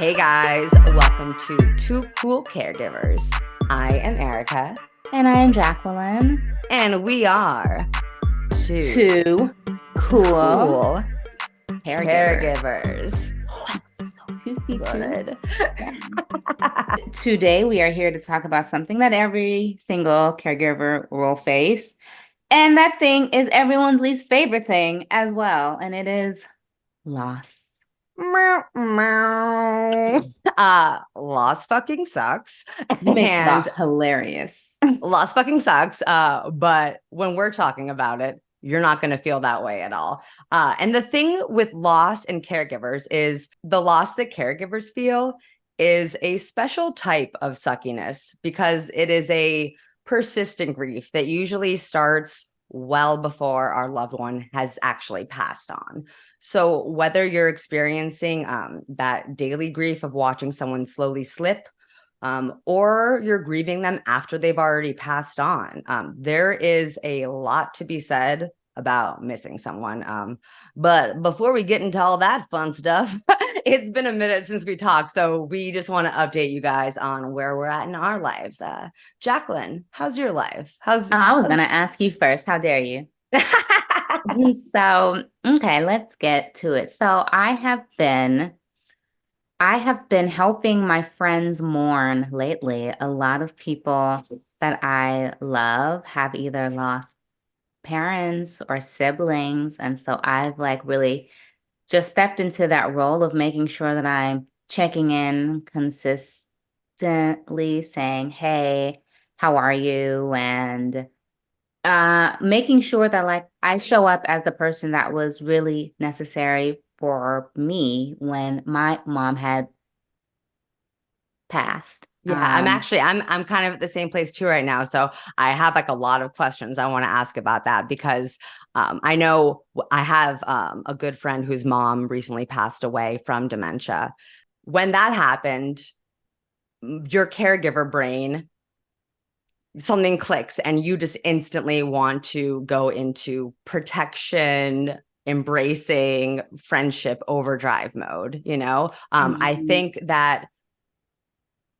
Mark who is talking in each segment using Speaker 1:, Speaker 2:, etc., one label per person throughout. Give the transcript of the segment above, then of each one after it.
Speaker 1: Hey guys, welcome to Two Cool Caregivers. I am Erica,
Speaker 2: And I am Jacquelyn.
Speaker 1: and we are two
Speaker 2: Two cool
Speaker 1: cool
Speaker 2: caregiver.
Speaker 1: caregivers.
Speaker 2: So 2C2.
Speaker 1: Good.
Speaker 2: Yeah. Today we are here to talk about something that every single caregiver will face. And that thing is everyone's least favorite thing as well. And it is loss.
Speaker 1: Meow, meow. Loss fucking sucks.
Speaker 2: You make
Speaker 1: And
Speaker 2: loss hilarious.
Speaker 1: loss fucking sucks. But when we're talking about it, you're not going to feel that way at all. And the thing with loss and caregivers is the loss that caregivers feel is a special type of suckiness because it is a persistent grief that usually starts well before our loved one has actually passed on. So whether you're experiencing that daily grief of watching someone slowly slip, or you're grieving them after they've already passed on. There is a lot to be said about missing someone. But before we get into all that fun stuff, it's been a minute since we talked. So we just want to update you guys on where we're at in our lives. Jacquelyn, how's your life?
Speaker 2: I was going to ask you first. How dare you? So, okay, let's get to it. So I have been helping my friends mourn lately. A lot of people that I love have either lost parents or siblings. And so I've like really just stepped into that role of making sure that I'm checking in consistently, saying, "Hey, how are you?" And making sure that like I show up as the person that was really necessary for me when my mom had passed.
Speaker 1: Yeah, I'm kind of at the same place too right now. So I have like a lot of questions I want to ask about that because I know I have a good friend whose mom recently passed away from dementia. When that happened, your caregiver brain, something clicks and you just instantly want to go into protection, embracing friendship overdrive mode, you know? I
Speaker 2: Mhm.
Speaker 1: think that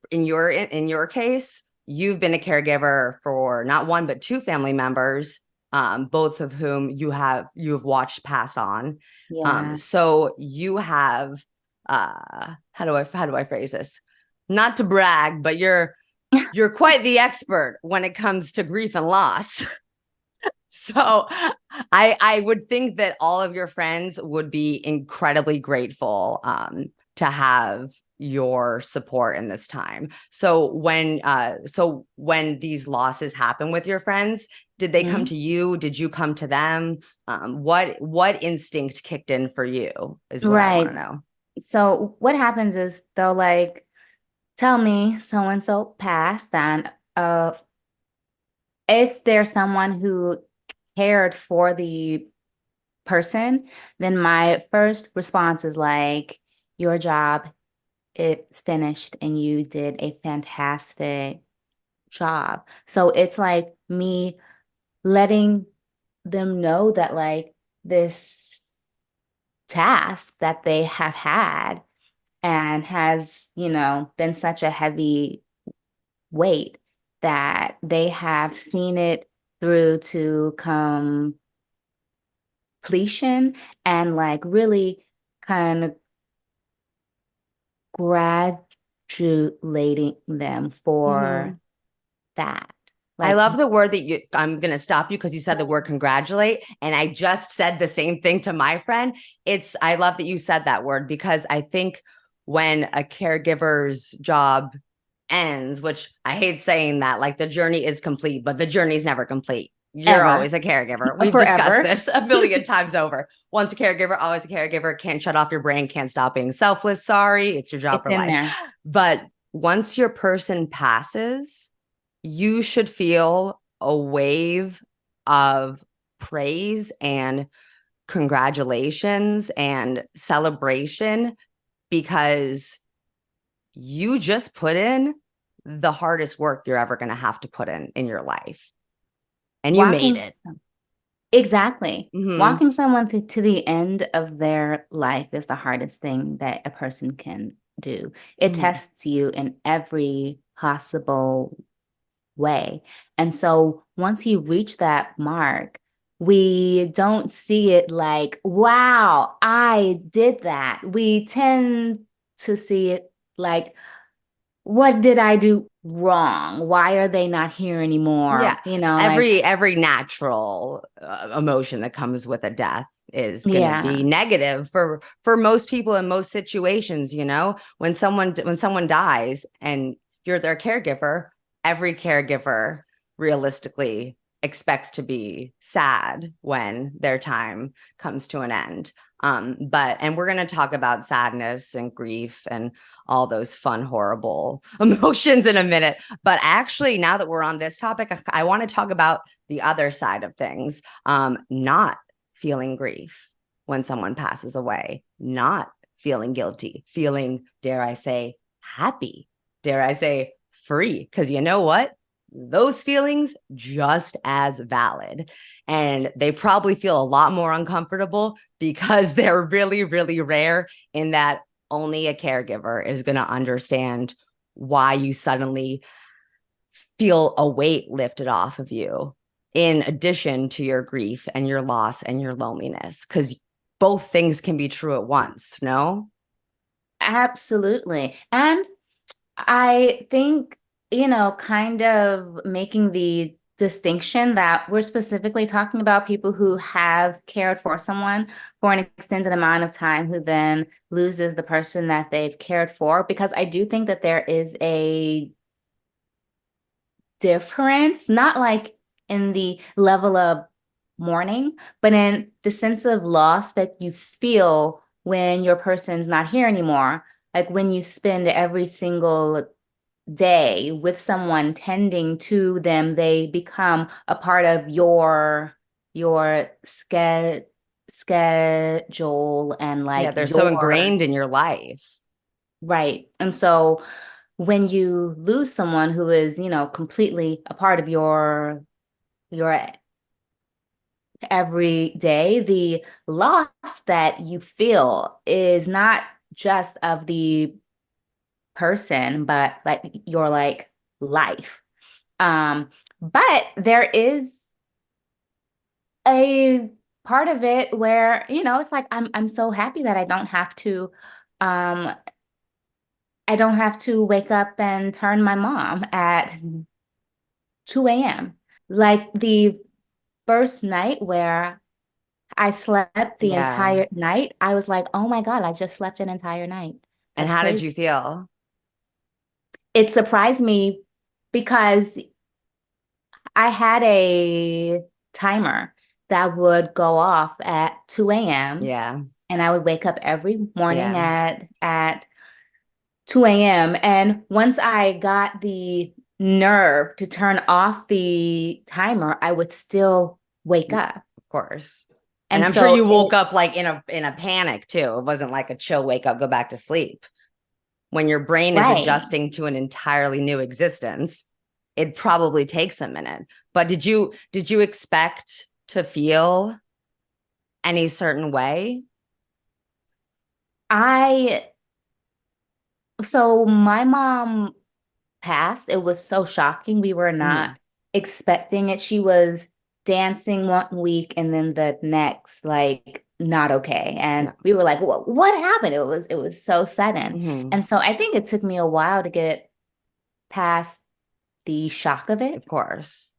Speaker 1: in your case, you've been a caregiver for not one but two family members, both of whom you've watched pass on.
Speaker 2: Yeah.
Speaker 1: So you have how do I phrase this? Not to brag, but you're quite the expert when it comes to grief and loss. So I would think that all of your friends would be incredibly grateful to have your support in this time. So when these losses happen with your friends, did they come
Speaker 2: Mhm.
Speaker 1: to you? Did you come to them? What instinct kicked in for you is what I want to
Speaker 2: Right.
Speaker 1: know.
Speaker 2: So what happens is they'll like tell me so and so passed, and if there's someone who cared for the person, then my first response is like, your job, it's finished and you did a fantastic job. So it's like me letting them know that like this task that they have had and has, been such a heavy weight that they have seen it through to completion and like really kind of congratulating them
Speaker 1: Mhm.
Speaker 2: for that.
Speaker 1: I
Speaker 2: Like,
Speaker 1: love the word that I'm going to stop you because you said the word congratulate. And I just said the same thing to my friend. I love that you said that word because I think when a caregiver's job ends, which I hate saying that, like the journey is complete, but the journey is never complete. You're
Speaker 2: ever,
Speaker 1: always a caregiver. We've discussed
Speaker 2: forever.
Speaker 1: this a billion times over. Once a caregiver, always a caregiver. Can't shut off your brain, can't stop being selfless. Sorry, it's your job
Speaker 2: It's
Speaker 1: for
Speaker 2: in
Speaker 1: life.
Speaker 2: there.
Speaker 1: But once your person passes, you should feel a wave of praise and congratulations and celebration because you just put in the hardest work you're ever going to have to put in your life and you made
Speaker 2: Walking,
Speaker 1: it.
Speaker 2: exactly.
Speaker 1: Mm-hmm.
Speaker 2: Walking someone to the end of their life is the hardest thing that a person can do. It
Speaker 1: Mhm.
Speaker 2: tests you in every possible way. And so once you reach that mark, we don't see it like, wow, I did that. We tend to see it like, what did I do wrong? Why are they not here
Speaker 1: Yeah.
Speaker 2: anymore? Like,
Speaker 1: Every natural emotion that comes with a death is going to be
Speaker 2: yeah,
Speaker 1: negative for most people in most situations, you know. When someone dies and you're their caregiver, every caregiver realistically expects to be sad when their time comes to an end. But we're going to talk about sadness and grief and all those fun, horrible emotions in a minute. But actually, now that we're on this topic, I want to talk about the other side of things. Not feeling grief when someone passes away, not feeling guilty, feeling, dare I say, happy, dare I say, free. Because you know what? Those feelings just as valid. And they probably feel a lot more uncomfortable because they're really, really rare in that only a caregiver is going to understand why you suddenly feel a weight lifted off of you, in addition to your grief and your loss and your loneliness, because both things can be true at once. No.
Speaker 2: absolutely. And I think, kind of making the distinction that we're specifically talking about people who have cared for someone for an extended amount of time who then loses the person that they've cared for, because I do think that there is a difference, not like in the level of mourning, but in the sense of loss that you feel when your person's not here anymore. Like when you spend every single day with someone tending to them, they become a part of your schedule and
Speaker 1: Yeah,
Speaker 2: like
Speaker 1: they're so
Speaker 2: your
Speaker 1: ingrained in your life.
Speaker 2: right. And so when you lose someone who is, completely a part of your every day, the loss that you feel is not just of the person, but like your like life. But there is a part of it where, it's like I'm so happy that um I don't have to wake up and turn my mom at 2 a.m. Like the first night where I slept the
Speaker 1: Yeah.
Speaker 2: entire night, I was like, oh my God, I just slept an entire night.
Speaker 1: And
Speaker 2: That's
Speaker 1: how did
Speaker 2: crazy.
Speaker 1: you feel?
Speaker 2: It surprised me because I had a timer that would go off at 2 a.m.
Speaker 1: Yeah.
Speaker 2: and I would wake up every morning
Speaker 1: Yeah.
Speaker 2: at 2 a.m. And once I got the nerve to turn off the timer, I would still wake up.
Speaker 1: Of course. And
Speaker 2: And
Speaker 1: I'm sure
Speaker 2: so
Speaker 1: you woke up like in a panic too. It wasn't like a chill wake up, go back to sleep. When your brain is
Speaker 2: right.
Speaker 1: adjusting to an entirely new existence, it probably takes a minute. But did you expect to feel any certain way?
Speaker 2: I so my mom passed. It was so shocking. We were not
Speaker 1: Mm-hmm.
Speaker 2: expecting it. She was dancing one week and then the next, like not okay. And
Speaker 1: No.
Speaker 2: we were like, what happened? It was so sudden.
Speaker 1: Mm-hmm.
Speaker 2: And so I think it took me a while to get past the shock of it.
Speaker 1: Of course.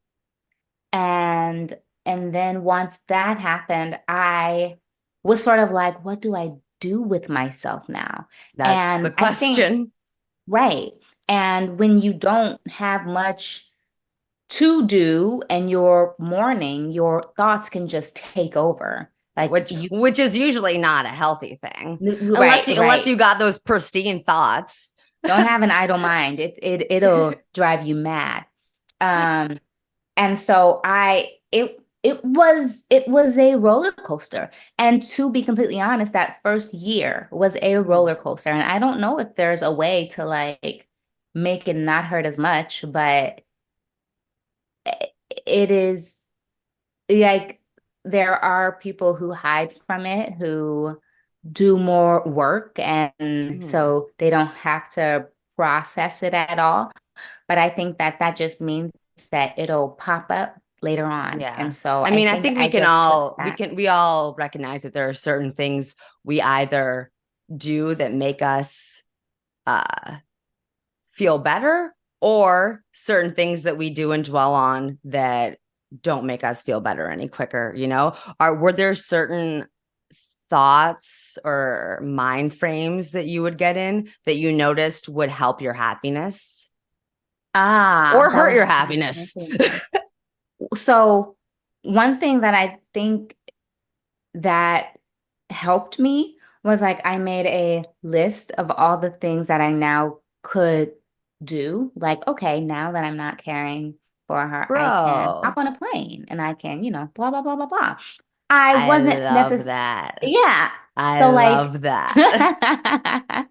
Speaker 2: And and then once that happened, I was sort of like, what do I do with myself now?
Speaker 1: That's the
Speaker 2: And I think,
Speaker 1: question.
Speaker 2: right. And when you don't have much to do and you're mourning, your thoughts can just take over. Like
Speaker 1: which
Speaker 2: you,
Speaker 1: which is usually not a healthy thing.
Speaker 2: right,
Speaker 1: Unless
Speaker 2: right.
Speaker 1: you got those pristine thoughts.
Speaker 2: Don't have an idle mind. It'll drive you mad. Um, And so it was a roller coaster. And to be completely honest, that first year was a roller coaster. And I don't know if there's a way to like make it not hurt as much, but it is like there are people who hide from it, who do more work, and
Speaker 1: Mhm.
Speaker 2: so they don't have to process it at all. But I think that that just means that it'll pop up later on.
Speaker 1: Yeah.
Speaker 2: And so
Speaker 1: I
Speaker 2: I
Speaker 1: mean, I
Speaker 2: think
Speaker 1: think we
Speaker 2: I
Speaker 1: can
Speaker 2: just took
Speaker 1: all
Speaker 2: that.
Speaker 1: we all recognize that there are certain things we either do that make us uh feel better, or certain things that we do and dwell on that don't make us feel better any quicker, you know? Were there certain thoughts or mind frames that you would get in that you noticed would help your happiness
Speaker 2: Ah,
Speaker 1: or
Speaker 2: that
Speaker 1: hurt
Speaker 2: would
Speaker 1: your
Speaker 2: help my
Speaker 1: happiness?
Speaker 2: happiness. So one thing that I think that helped me was like I made a list of all the things that I now could do. Like, okay, now that I'm not caring for her, I can hop
Speaker 1: Bro,
Speaker 2: on a plane and I can, blah, blah, blah, blah, blah. I
Speaker 1: I
Speaker 2: wasn't
Speaker 1: love
Speaker 2: necessarily,
Speaker 1: that.
Speaker 2: yeah.
Speaker 1: I
Speaker 2: So like,
Speaker 1: love that.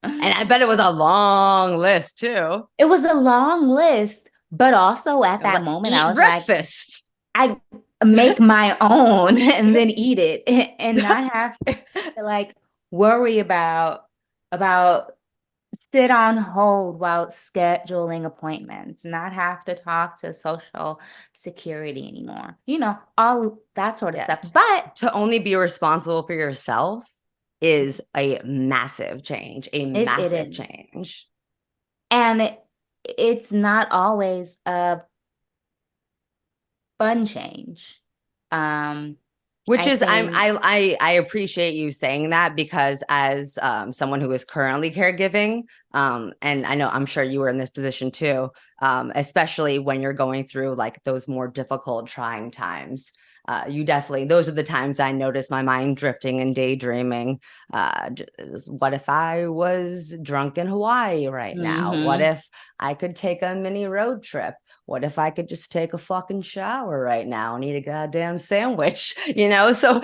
Speaker 1: And I bet it was a long list too.
Speaker 2: it was a long list, but also at
Speaker 1: It was
Speaker 2: that
Speaker 1: like,
Speaker 2: moment, I
Speaker 1: eat
Speaker 2: was like,
Speaker 1: breakfast.
Speaker 2: I make my own and then eat it and not have to like worry about sit on hold while scheduling appointments, not have to talk to social security anymore. All that sort of
Speaker 1: Yeah.
Speaker 2: stuff. But
Speaker 1: To only be responsible for yourself is a massive change, a
Speaker 2: it
Speaker 1: massive
Speaker 2: is.
Speaker 1: change.
Speaker 2: And it's not always a fun change. Um,
Speaker 1: Which
Speaker 2: I
Speaker 1: is
Speaker 2: think
Speaker 1: I appreciate you saying that, because as someone who is currently caregiving, and I know I'm sure you were in this position too, especially when you're going through like those more difficult, trying times. You definitely, those are the times I notice my mind drifting and daydreaming. What if I was drunk in Hawaii right now? What
Speaker 2: mhm.
Speaker 1: if I could take a mini road trip? What if I could just take a fucking shower right now and eat a goddamn sandwich? You know, so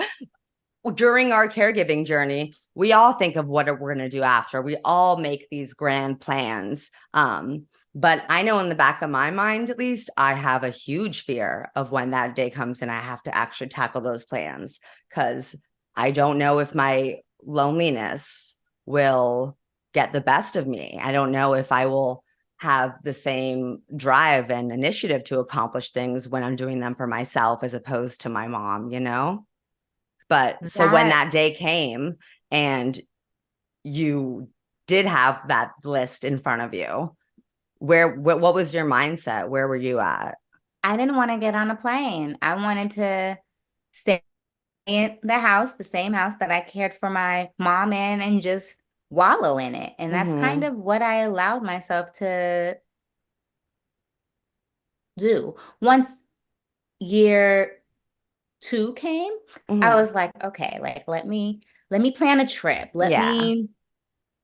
Speaker 1: during our caregiving journey, we all think of what we're going to do after. We all make these grand plans. But I know in the back of my mind, at least, I have a huge fear of when that day comes and I have to actually tackle those plans, because I don't know if my loneliness will get the best of me. I don't know if I will have the same drive and initiative to accomplish things when I'm doing them for myself as opposed to my mom, you know? But so when
Speaker 2: That
Speaker 1: that day came and you did have that list in front of you, what was your mindset? Where were you at?
Speaker 2: I didn't want to get on a plane. I wanted to stay in the house, the same house that I cared for my mom in, and just wallow in it. And that's kind
Speaker 1: Mm-hmm.
Speaker 2: of what I allowed myself to do. Once year two came, I
Speaker 1: Mm-hmm.
Speaker 2: was like, okay, like let me plan a trip. Let
Speaker 1: Yeah.
Speaker 2: me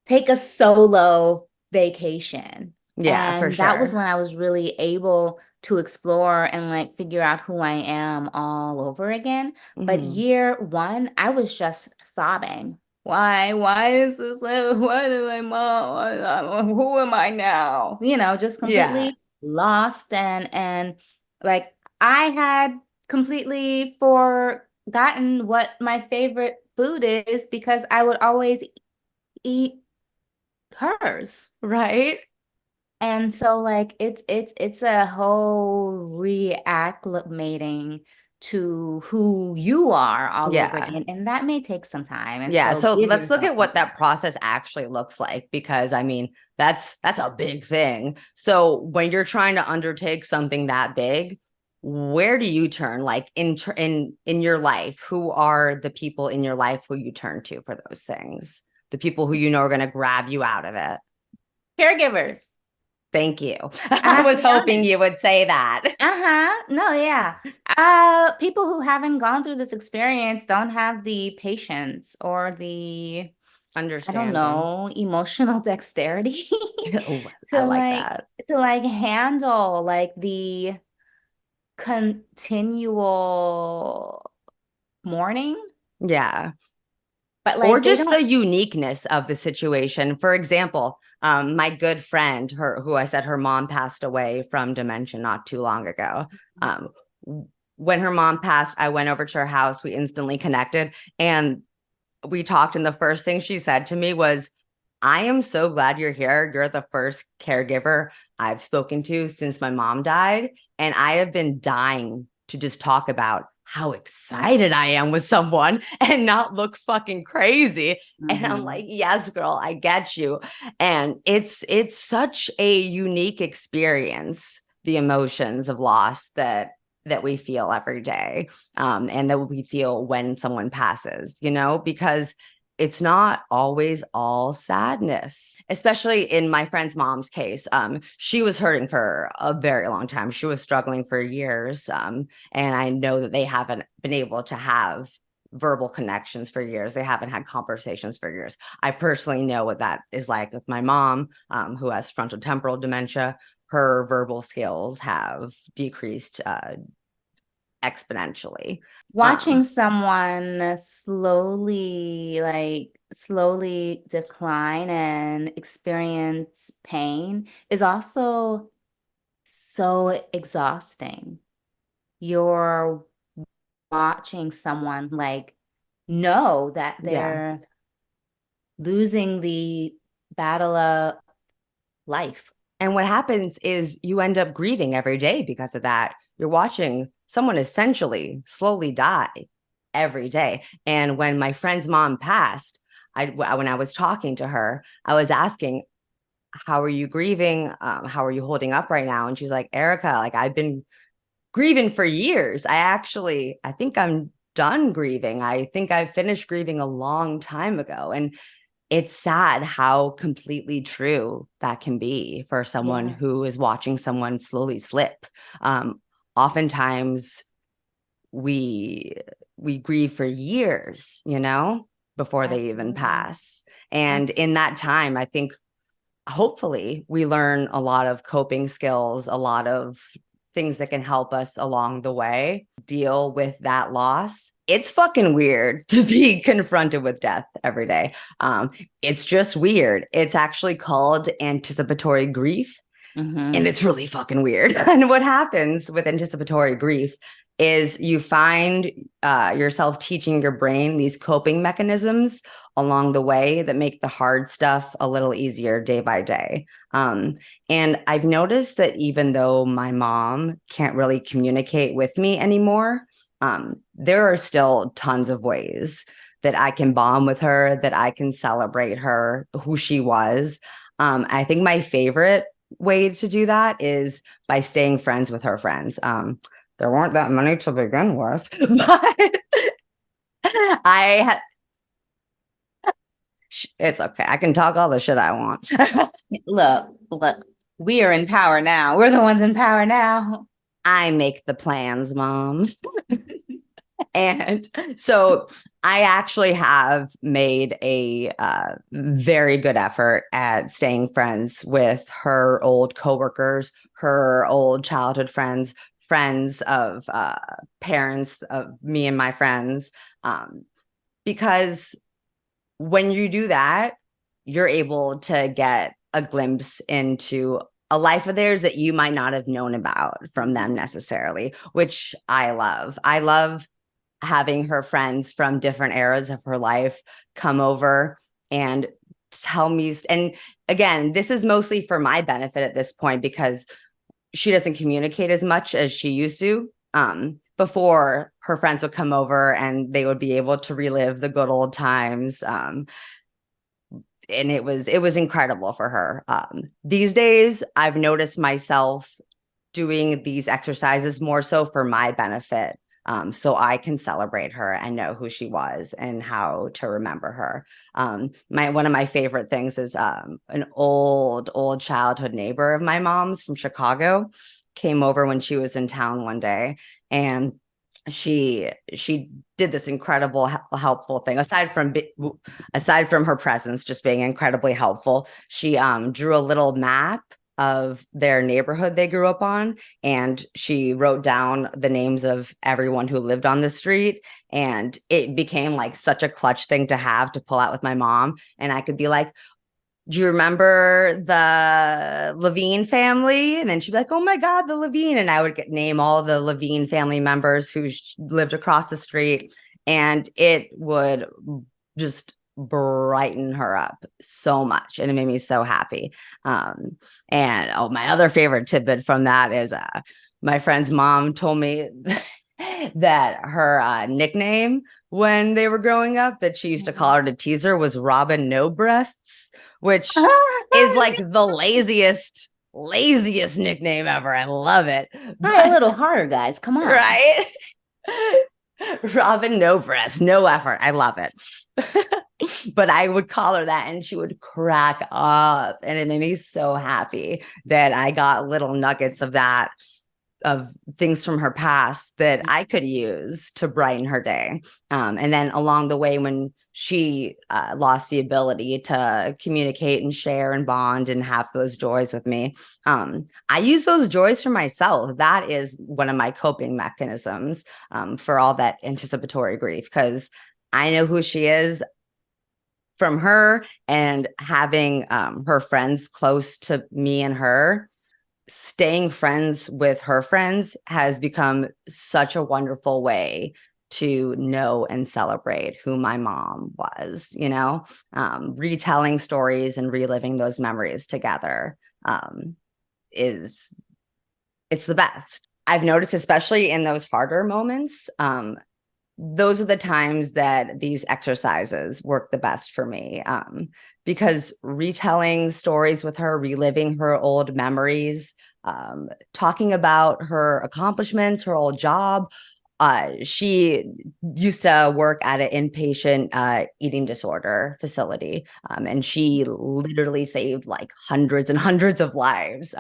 Speaker 2: take a solo vacation.
Speaker 1: Yeah, for
Speaker 2: And that was
Speaker 1: sure.
Speaker 2: when I was really able to explore and like figure out who I am all over again. But
Speaker 1: Mm-hmm.
Speaker 2: year one, I was just sobbing. Why? Why is this? Why did my mom? Who am I now? Just
Speaker 1: Yeah.
Speaker 2: completely lost and like I had completely forgotten what my favorite food is because I would always eat hers.
Speaker 1: Right.
Speaker 2: And so like it's a whole reacclimating to who you are all over
Speaker 1: Yeah.
Speaker 2: again. And that may take some time. And
Speaker 1: Yeah,
Speaker 2: so
Speaker 1: so
Speaker 2: give
Speaker 1: let's look
Speaker 2: yourself
Speaker 1: at
Speaker 2: some
Speaker 1: what
Speaker 2: time.
Speaker 1: that process actually looks like, because I mean, that's a big thing. So when you're trying to undertake something that big, where do you turn, like in your life? Who are the people in your life who you turn to for those things? The people who you know are going to grab you out of it.
Speaker 2: Caregivers.
Speaker 1: Thank you.
Speaker 2: I
Speaker 1: I
Speaker 2: have to
Speaker 1: was
Speaker 2: be
Speaker 1: hoping
Speaker 2: honest.
Speaker 1: you would say that.
Speaker 2: Uh-huh. No, yeah. People who haven't gone through this experience don't have the patience or the I don't
Speaker 1: Understanding.
Speaker 2: know, emotional dexterity
Speaker 1: Oh, I
Speaker 2: to
Speaker 1: like
Speaker 2: like
Speaker 1: that.
Speaker 2: handle like the continual mourning.
Speaker 1: Yeah.
Speaker 2: But
Speaker 1: Or
Speaker 2: like they
Speaker 1: just
Speaker 2: don't
Speaker 1: the uniqueness of the situation. For example, my good friend, her who I said her mom passed away from dementia not too long ago. Um, when her mom passed, I went over to her house. We instantly connected, and we talked, and the first thing she said to me was, I am so glad you're here. You're the first caregiver I've spoken to since my mom died. And I have been dying to just talk about how excited I am with someone and not look fucking crazy. And I'm
Speaker 2: Mhm.
Speaker 1: like, yes, girl, I get you. And it's such a unique experience, the emotions of loss that we feel every day, and that we feel when someone passes, because it's not always all sadness, especially in my friend's mom's case. She was hurting for a very long time. She was struggling for years. And I know that they haven't been able to have verbal connections for years. They haven't had conversations for years. I personally know what that is like with my mom, who has frontotemporal dementia. Her verbal skills have decreased exponentially.
Speaker 2: Watching someone slowly decline and experience pain is also so exhausting. You're watching someone like know that
Speaker 1: Yeah.
Speaker 2: they're losing the battle of life.
Speaker 1: And what happens is you end up grieving every day because of that. You're watching someone essentially slowly die every day. And when my friend's mom passed, when I was talking to her, I was asking, how are you grieving? How are you holding up right now? And she's like, Erica, like I've been grieving for years. I think I'm done grieving. I think I finished grieving a long time ago. And it's sad how completely true that can be for someone
Speaker 2: Yeah,
Speaker 1: who is watching someone slowly slip. Oftentimes we we grieve for years, before they even
Speaker 2: absolutely.
Speaker 1: pass. And in
Speaker 2: Absolutely.
Speaker 1: that time, I think hopefully we learn a lot of coping skills, a lot of things that can help us along the way deal with that loss. It's fucking weird to be confronted with death every day. It's just weird. It's actually called anticipatory grief, and
Speaker 2: Hmm.
Speaker 1: it's really fucking weird. And what happens with anticipatory grief is you find yourself teaching your brain these coping mechanisms along the way that make the hard stuff a little easier day by day. And I've noticed that even though my mom can't really communicate with me anymore, there are still tons of ways that I can bond with her, that I can celebrate her, who she was. I think my favorite way to do that is by staying friends with her friends. There weren't that many to begin with, but I it's okay. I can talk all the shit I want.
Speaker 2: Look, we are in power now. We're the ones in power now.
Speaker 1: I make the plans, mom. And so I actually have made a very good effort at staying friends with her old coworkers, her old childhood friends, friends of parents of me and my friends. Because when you do that, you're able to get a glimpse into a life of theirs that you might not have known about from them necessarily, which I love. I love having her friends from different eras of her life come over and tell me. And again, this is mostly for my benefit at this point because she doesn't communicate as much as she used to. Before, her friends would come over and they would be able to relive the good old times. And it was incredible for her. These days, I've noticed myself doing these exercises more so for my benefit, so I can celebrate her and know who she was and how to remember her. My one of my favorite things is an old childhood neighbor of my mom's from Chicago came over when she was in town one day, and she did this incredible helpful thing. Aside from her presence just being incredibly helpful, she drew a little map of their neighborhood they grew up on, and she wrote down the names of everyone who lived on the street. And it became like such a clutch thing to have to pull out with my mom, and I could be like, do you remember the Levine family? And then she'd be like, oh my God, the Levine. And I would name all the Levine family members who lived across the street. And it would just brighten her up so much, and it made me so happy. And my other favorite tidbit from that is my friend's mom told me that her nickname when they were growing up, that she used to call her to tease her, was Robin No Breasts, which is like the laziest nickname ever. I love it.
Speaker 2: Try a little harder, guys. Come on.
Speaker 1: Right? Robin No Breasts, no effort. I love it. But I would call her that and she would crack up. And it made me so happy that I got little nuggets of that, of things from her past that I could use to brighten her day. And then along the way, when she lost the ability to communicate and share and bond and have those joys with me, I use those joys for myself. That is one of my coping mechanisms for all that anticipatory grief, because I know who she is from her, and having her friends close to me and her, staying friends with her friends has become such a wonderful way to know and celebrate who my mom was, retelling stories and reliving those memories together is it's the best. I've noticed, especially in those harder moments, those are the times that these exercises work the best for me, because retelling stories with her, reliving her old memories, talking about her accomplishments, her old job. She used to work at an inpatient eating disorder facility, and she literally saved like hundreds and hundreds of lives.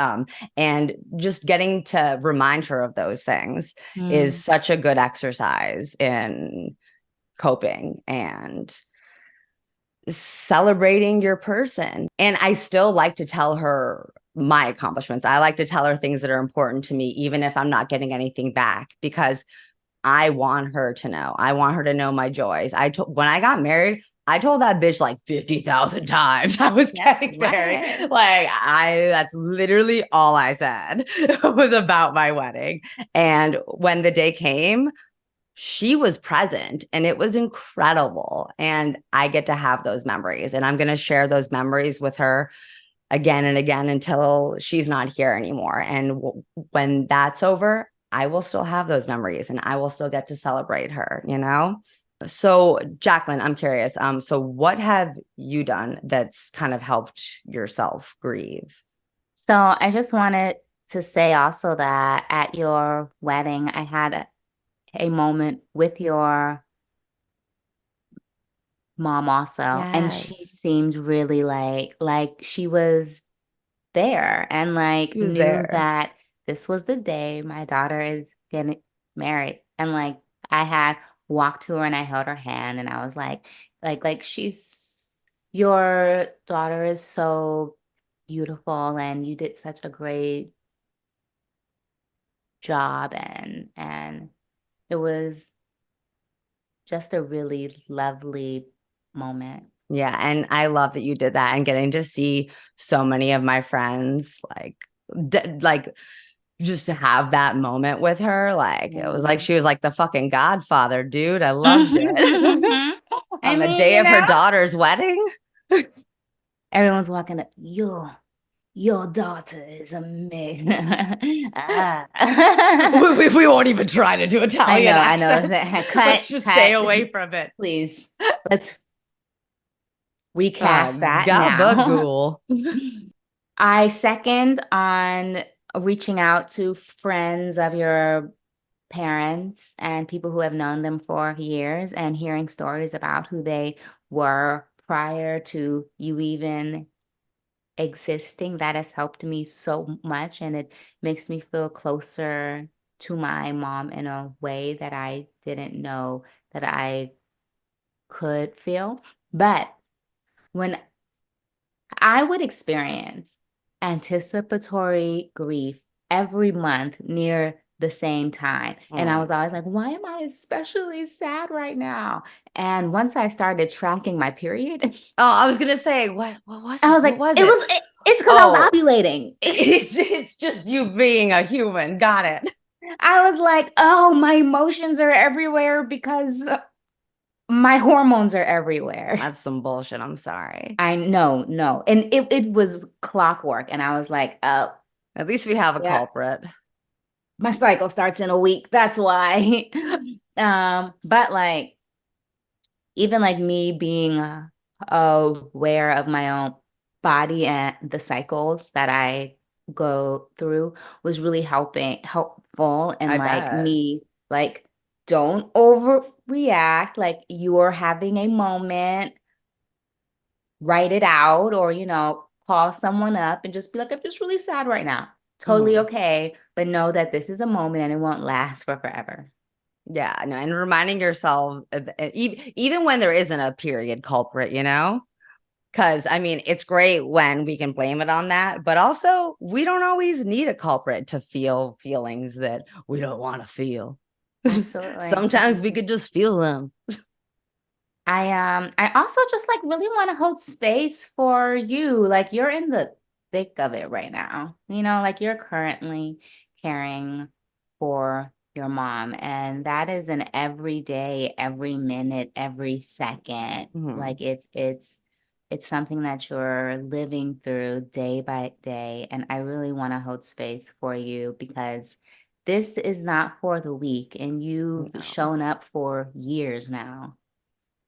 Speaker 1: And just getting to remind her of those things is such a good exercise in coping and celebrating your person. And I still like to tell her my accomplishments. I like to tell her things that are important to me, even if I'm not getting anything back, because I want her to know. I want her to know my joys. When I got married, I told that bitch like 50,000 times I was getting married. Like, that's literally all I said was about my wedding. And when the day came, she was present and it was incredible. And I get to have those memories, and I'm going to share those memories with her again and again until she's not here anymore. And when that's over, I will still have those memories and I will still get to celebrate her, So, Jacquelyn, I'm curious. So what have you done that's kind of helped yourself grieve?
Speaker 2: So I just wanted to say also that at your wedding, I had a moment with your mom also, and she
Speaker 1: Yes.
Speaker 2: seemed really like she was there and like
Speaker 1: She was
Speaker 2: knew
Speaker 1: there.
Speaker 2: that this was the day my daughter is getting married. And like I had walked to her and I held her hand and I was like she's your daughter is so beautiful and you did such a great job, and it was just a really lovely moment.
Speaker 1: Yeah, and I love that you did that, and getting to see so many of my friends like just to have that moment with her. Like, it was like
Speaker 2: Mhm.
Speaker 1: she was like the fucking godfather, dude. I loved it.
Speaker 2: I
Speaker 1: On the
Speaker 2: mean,
Speaker 1: day of her daughter's wedding.
Speaker 2: everyone's walking up, your daughter is amazing. Ah.
Speaker 1: We won't even try to do Italian
Speaker 2: I know.
Speaker 1: accents.
Speaker 2: Cut,
Speaker 1: Let's just stay
Speaker 2: cut.
Speaker 1: away from it.
Speaker 2: Please, let's recast that now.
Speaker 1: Gabagool.
Speaker 2: I second on reaching out to friends of your parents and people who have known them for years and hearing stories about who they were prior to you even existing. That has helped me so much, and it makes me feel closer to my mom in a way that I didn't know that I could feel. But when I would experience anticipatory grief every month near the same time. And I was always like, why am I especially sad right now? And once I started tracking my period,
Speaker 1: Oh, I was gonna say, what was
Speaker 2: I
Speaker 1: it?
Speaker 2: was
Speaker 1: What
Speaker 2: like,
Speaker 1: was it?
Speaker 2: it's because I was
Speaker 1: Oh,
Speaker 2: ovulating.
Speaker 1: it's just you being a human. Got it.
Speaker 2: I was like, oh, my emotions are everywhere because my hormones are everywhere.
Speaker 1: That's some bullshit. I'm sorry.
Speaker 2: I know, no. And it was clockwork. And I was like, oh,
Speaker 1: At least we have a
Speaker 2: yeah,
Speaker 1: culprit.
Speaker 2: my cycle starts in a week. That's why. But like, even like me being aware of my own body and the cycles that I go through was really helpful and
Speaker 1: I
Speaker 2: like
Speaker 1: bet.
Speaker 2: me like don't overreact, like you're having a moment, write it out, or call someone up and just be like, I'm just really sad right now. Totally
Speaker 1: Mhm.
Speaker 2: okay, but know that this is a moment and it won't last for forever.
Speaker 1: Yeah, no, and reminding yourself, even when there isn't a period culprit, because I mean, it's great when we can blame it on that, but also we don't always need a culprit to feel feelings that we don't want to feel.
Speaker 2: Absolutely.
Speaker 1: Sometimes we could just feel them.
Speaker 2: I also just like really want to hold space for you. Like you're in the thick of it right now. Like you're currently caring for your mom, and that is an every day, every minute, every second.
Speaker 1: Mhm.
Speaker 2: Like it's something that you're living through day by day, and I really want to hold space for you because this is not for the weak, and you've
Speaker 1: No.
Speaker 2: shown up for years now.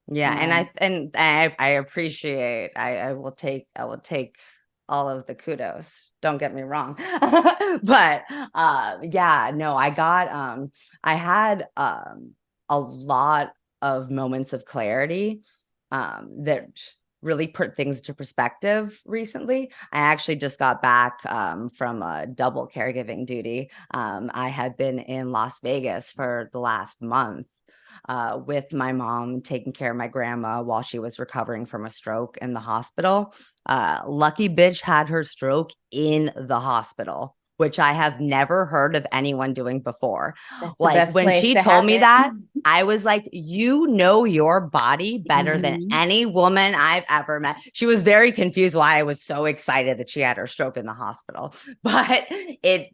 Speaker 1: Yeah, and
Speaker 2: And
Speaker 1: I appreciate. I will take all of the kudos. Don't get me wrong. But yeah, no, I had a lot of moments of clarity that really put things to perspective recently. I actually just got back from a double caregiving duty. I had been in Las Vegas for the last month with my mom taking care of my grandma while she was recovering from a stroke in the hospital. Lucky bitch had her stroke in the hospital, which I have never heard of anyone doing before.
Speaker 2: that's the
Speaker 1: Like
Speaker 2: best
Speaker 1: when
Speaker 2: place
Speaker 1: she
Speaker 2: to
Speaker 1: told
Speaker 2: have
Speaker 1: me
Speaker 2: it.
Speaker 1: that, I was like, you know your body better than
Speaker 2: Mhm.
Speaker 1: any woman I've ever met. She was very confused why I was so excited that she had her stroke in the hospital. But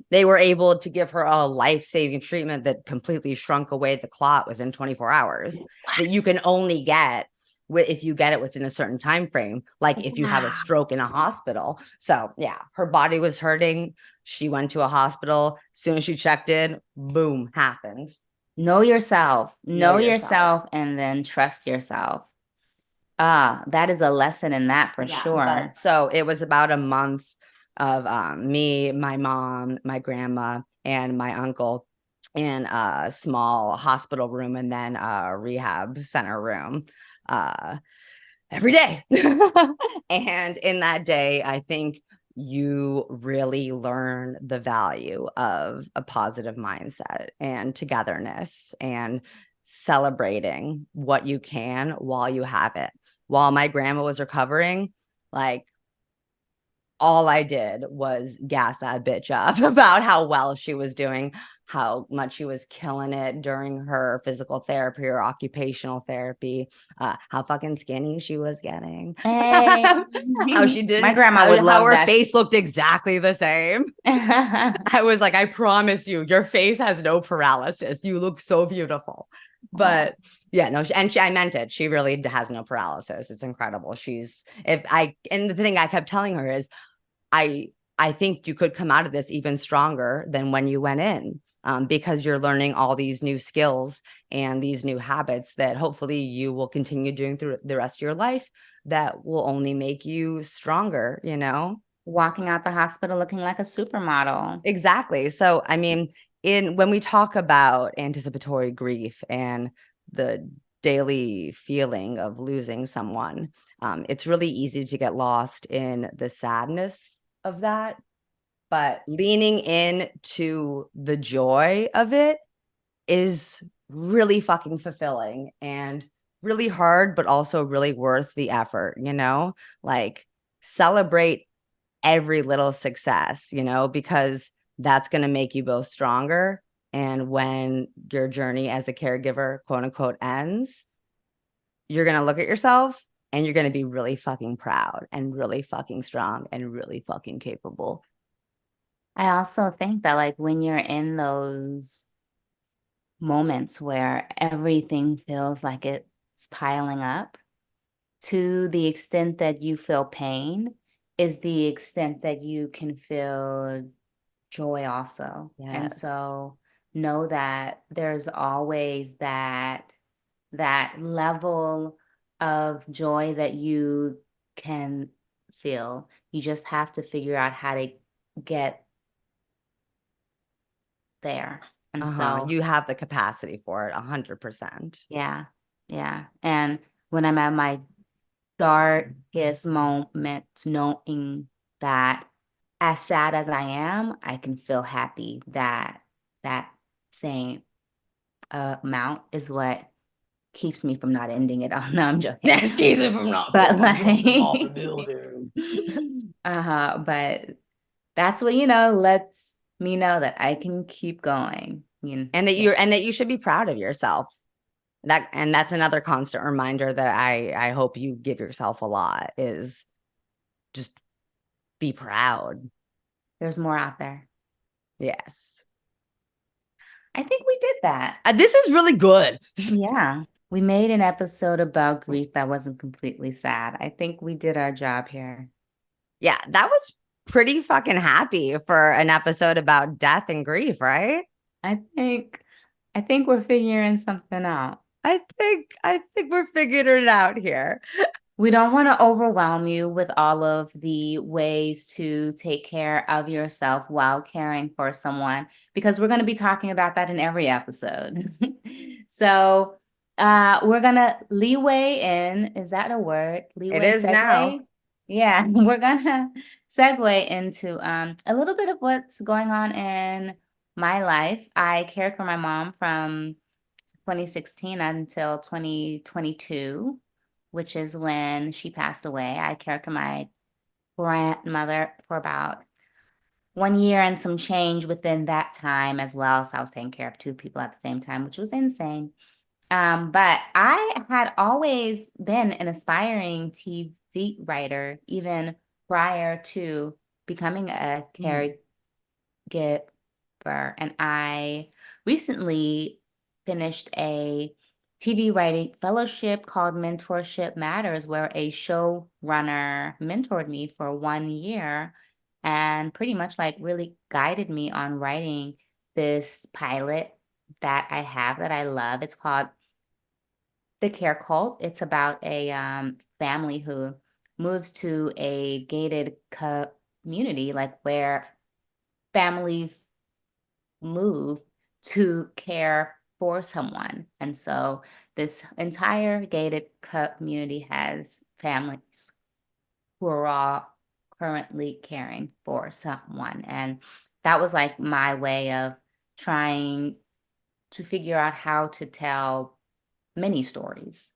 Speaker 1: they were able to give her a life-saving treatment that completely shrunk away the clot within 24 hours that you can only get if you get it within a certain time frame, like if you have a
Speaker 2: Wow.
Speaker 1: stroke in a hospital. So yeah, her body was hurting. She went to a hospital. As soon as she checked in, boom, happened.
Speaker 2: Know yourself.
Speaker 1: Know
Speaker 2: Know
Speaker 1: yourself.
Speaker 2: yourself and then trust yourself. Ah, that is a lesson in that for
Speaker 1: Yeah, but
Speaker 2: sure.
Speaker 1: so it was about a month of me, my mom, my grandma, and my uncle in a small hospital room and then a rehab center room uh, every day. And in that day, I think you really learn the value of a positive mindset and togetherness and celebrating what you can while you have it. While my grandma was recovering, like all I did was gas that bitch up about how well she was doing, how much she was killing it during her physical therapy or occupational therapy, how fucking skinny she was getting,
Speaker 2: Hey,
Speaker 1: how she
Speaker 2: my
Speaker 1: didn't,
Speaker 2: grandma would
Speaker 1: how
Speaker 2: love
Speaker 1: her
Speaker 2: that.
Speaker 1: face looked exactly the same. I was like, I promise you, your face has no paralysis. You look so beautiful.
Speaker 2: Oh,
Speaker 1: But yeah, no, I meant it. She really has no paralysis. It's incredible. And the thing I kept telling her is, I I think you could come out of this even stronger than when you went in, because you're learning all these new skills and these new habits that hopefully you will continue doing through the rest of your life that will only make you stronger.
Speaker 2: walking out the hospital looking like a supermodel.
Speaker 1: Exactly. So, I mean, in when we talk about anticipatory grief and the daily feeling of losing someone, it's really easy to get lost in the sadness of that. But leaning in to the joy of it is really fucking fulfilling and really hard, but also really worth the effort. Like celebrate every little success, because that's going to make you both stronger. And when your journey as a caregiver, quote unquote, ends, you're going to look at yourself and you're going to be really fucking proud and really fucking strong and really fucking capable.
Speaker 2: I also think that like when you're in those moments where everything feels like it is piling up, to the extent that you feel pain is the extent that you can feel joy also. And
Speaker 1: Yes.
Speaker 2: so know that there's always that level of joy that you can feel. You just have to figure out how to get there. And
Speaker 1: Uh-huh.
Speaker 2: so,
Speaker 1: You have the capacity for it 100%.
Speaker 2: yeah, yeah. And when I'm at my darkest moment, knowing that as sad as I am, I can feel happy that that same amount is what keeps me from not ending it all. No, I'm joking.
Speaker 1: That's Casey from not
Speaker 2: But
Speaker 1: jumping off the
Speaker 2: like,
Speaker 1: building.
Speaker 2: but that's what, lets me know that I can keep going.
Speaker 1: And that
Speaker 2: Yeah.
Speaker 1: you should be proud of yourself. That's another constant reminder that I hope you give yourself a lot is just be proud.
Speaker 2: There's more out there.
Speaker 1: Yes.
Speaker 2: I think we did that.
Speaker 1: This is really good.
Speaker 2: Yeah. We made an episode about grief that wasn't completely sad. I think we did our job here.
Speaker 1: Yeah, that was pretty fucking happy for an episode about death and grief, right?
Speaker 2: I think I think we're figuring something out.
Speaker 1: I think we're figuring it out here.
Speaker 2: We don't want to overwhelm you with all of the ways to take care of yourself while caring for someone, because we're going to be talking about that in every episode. So, we're going to leeway in, is that a word?
Speaker 1: It
Speaker 2: Leeway,
Speaker 1: is
Speaker 2: segue?
Speaker 1: now.
Speaker 2: Yeah, we're going to segue into a little bit of what's going on in my life. I cared for my mom from 2016 until 2022, which is when she passed away. I cared for my grandmother for about 1 year and some change within that time as well. So I was taking care of two people at the same time, which was insane. But I had always been an aspiring TV writer, even prior to becoming a
Speaker 1: Mhm.
Speaker 2: caregiver. And I recently finished a TV writing fellowship called Mentorship Matters, where a showrunner mentored me for 1 year and pretty much like really guided me on writing this pilot that I have that I love. It's called The Care Cult. It's about a family who moves to a gated community, like where families move to care for someone. And so this entire gated community has families who are all currently caring for someone. And that was like my way of trying to figure out how to tell many stories.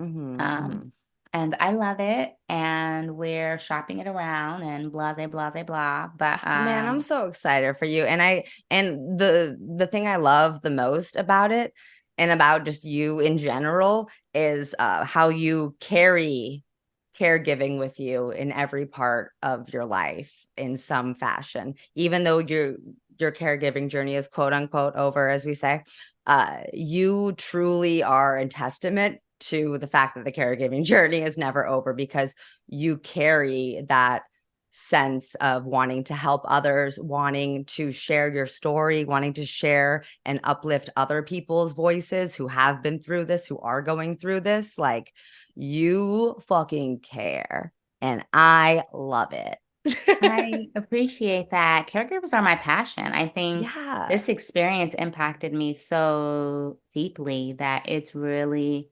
Speaker 1: Mhm,
Speaker 2: Um,
Speaker 1: mhm.
Speaker 2: and I love it. And we're shopping it around and blah, blah, blah, blah, blah. But
Speaker 1: Man, I'm so excited for you. And the thing I love the most about it and about just you in general is how you carry caregiving with you in every part of your life in some fashion. Even though your caregiving journey is quote unquote over, as we say, you truly are a testament to the fact that the caregiving journey is never over because you carry that sense of wanting to help others, wanting to share your story, wanting to share and uplift other people's voices who have been through this, who are going through this. Like, you fucking care. And I love it.
Speaker 2: I appreciate that. Caregivers are my passion. I think
Speaker 1: Yeah.
Speaker 2: this experience impacted me so deeply that it's really,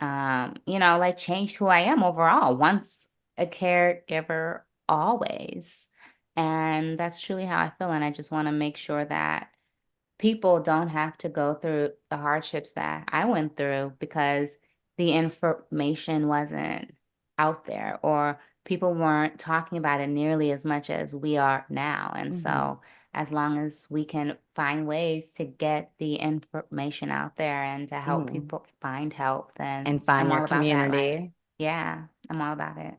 Speaker 2: like changed who I am overall. Once a caregiver, always. And that's truly how I feel. And I just want to make sure that people don't have to go through the hardships that I went through because the information wasn't out there or people weren't talking about it nearly as much as we are now. And
Speaker 1: Mhm.
Speaker 2: so, as long as we can find ways to get the information out there and to help
Speaker 1: Mhm.
Speaker 2: people find help, then
Speaker 1: And find
Speaker 2: I'm
Speaker 1: your
Speaker 2: all about that life.
Speaker 1: community.
Speaker 2: Yeah, I'm all about it.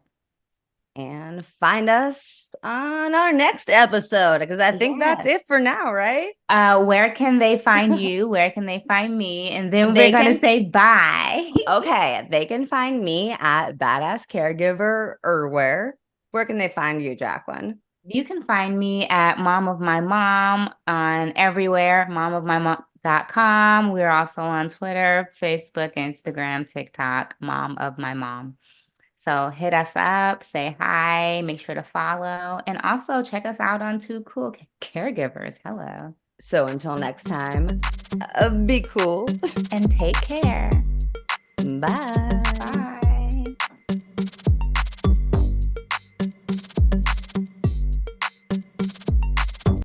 Speaker 1: And find us on our next episode, because I think that's
Speaker 2: Yes.
Speaker 1: it for now, right?
Speaker 2: Where can they find you? Where can they find me? And then we're
Speaker 1: They
Speaker 2: gonna
Speaker 1: can,
Speaker 2: say bye.
Speaker 1: okay, they can find me at Badass Caregiver, or where? Where can they find you, Jacquelyn?
Speaker 2: You can find me at Mom of My Mom on everywhere, momofmymom.com. We're also on Twitter, Facebook, Instagram, TikTok, Mom of My Mom. So hit us up, say hi, make sure to follow, and also check us out on Two Cool Caregivers. Hello.
Speaker 1: So until next time, be cool.
Speaker 2: And take care.
Speaker 1: Bye.